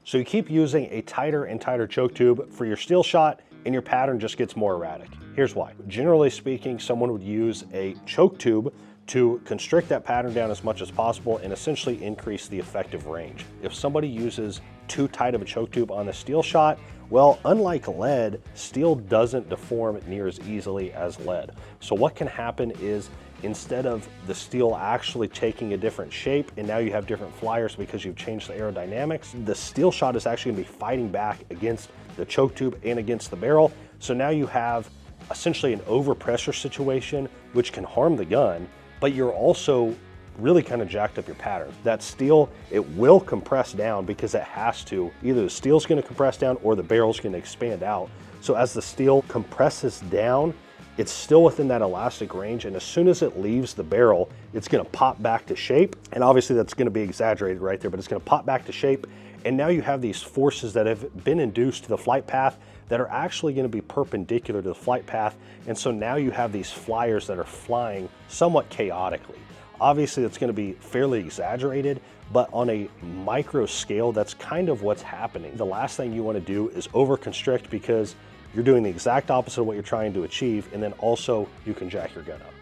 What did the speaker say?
So you keep using a tighter and tighter choke tube for your steel shot, and your pattern just gets more erratic. Here's why. Generally speaking, someone would use a choke tube to constrict that pattern down as much as possible and essentially increase the effective range. If somebody uses too tight of a choke tube on the steel shot, well, unlike lead, steel doesn't deform near as easily as lead. So what can happen is, instead of the steel actually taking a different shape and now you have different flyers because you've changed the aerodynamics, the steel shot is actually gonna be fighting back against the choke tube and against the barrel. So now you have essentially an overpressure situation, which can harm the gun, but you're also really kind of jacked up your pattern. That steel, it will compress down because it has to. Either the steel's gonna compress down or the barrel's gonna expand out. So as the steel compresses down, it's still within that elastic range, and as soon as it leaves the barrel, it's gonna pop back to shape. And obviously that's gonna be exaggerated right there, but it's gonna pop back to shape. And now you have these forces that have been induced to the flight path that are actually gonna be perpendicular to the flight path. And so now you have these flyers that are flying somewhat chaotically. Obviously that's gonna be fairly exaggerated, but on a micro scale, that's kind of what's happening. The last thing you wanna do is over-constrict, because you're doing the exact opposite of what you're trying to achieve, and then also you can jack your gun up.